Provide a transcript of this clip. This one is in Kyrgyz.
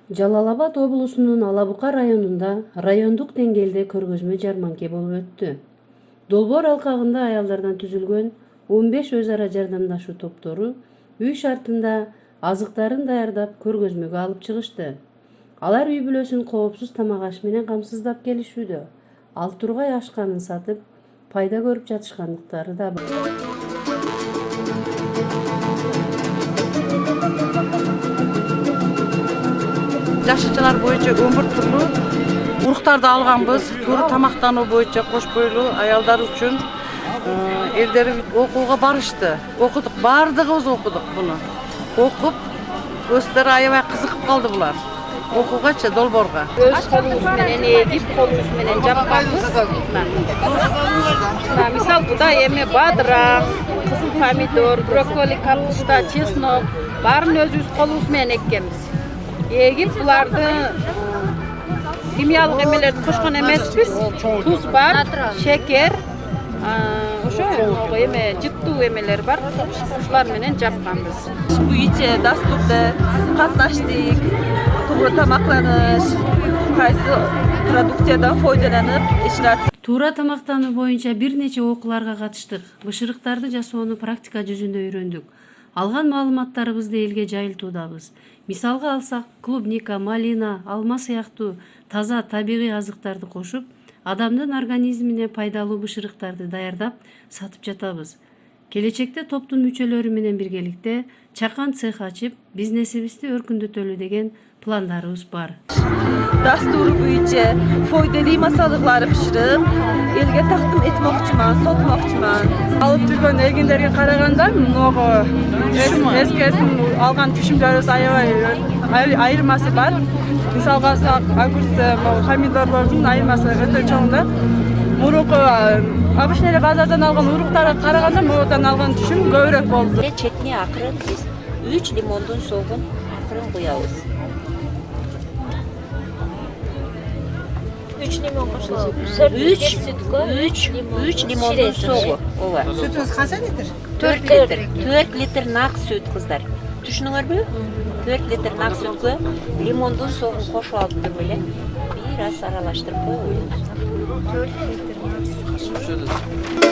Жалал Абад облусунун Алабука районунда райондук деңгээлде көргөзмө жарманке болуп өттү. Долбоор алкагында аялдардан түзүлгөн 15 өз ара жардамдашуу топтору үй шартында азыктарын даярдап көргөзмөгө алып чыгышты. Алар үй бүлөсүн коопсуз тамак аш менен камсыздап келишүүдө. Ал тургай ашканын сатып, пайда көрүп жатышкандыктары да бар. Жашачылар боюнча 11 түрлүү уруктарды алганбыз. Туура тамактануу боюнча кош бойлуу аялдар үчүн элдер окууга барышты. Окудук, бардыгыбыз окудук буну. Окуп, өздөрү аябай кызыгып калды булар. Окуугачы долбоорго. Өз колубуз менен эгип, колубуз менен жапканбыз. Мисал буда эми бадыра, кызыл помидор, брокколи, капуста, чеснок баарын өзүбүз колубуз менен эккенбиз. Эгип буларды химиялык эмелерди кошкон эмеспиз. Туз бар, шекер, ошо эме жыттуу эмелер бар. Ушулар менен жапканбыз. Буйча дастурда катнаштык, туура тамактаныш, кайсы продукциядан файдаланып иштеп. Туура тамактануу боюнча бир нече окууларга катыштык. Бышырыктарды жасоону практика жүзүндө үйрөндүк. Алган маалыматтарыбызды элге жайылтуудабыз. Мисалга алсак, клубника, малина, алма сыяктуу таза табигый азыктарды кошуп, адамдын организмине пайдалуу бышырыктарды даярдап сатып жатабыз. Келечекте топтун мүчөлөрү менен биргеликте чакан цех ачып, бизнесибизди өркүндөтөлү деген пландарыбыз бар. Дастуру боюнча файдалуу масалыкларды биширип, элге тактим этмокчуман, сотмокчуман. Алып жүргөн эгиндерге караганда, много эскесин алган түшүмдөрүбүз аябай айырмасы бар. Мисалга алсак, огурцы, помидорлордун айырмасы өтө чоң да. Мурунку обычный эле базардан алган уруктарга караганда, мурундан алган түшүм көбүрөөк болду. Четине акырын биз 3 лимондун согун акырын куябыз. 3 лимон кошулат. 3 лимондун согу. Ооба. Сүтүңүз канча литр? 4 литр нак сүт кыздар. Түшүнүңөрбү? 4 литр нак сүткө лимондун согун кошуп алып туруп эле бир аз аралаштырып коебуз. 4 литр нак сүт.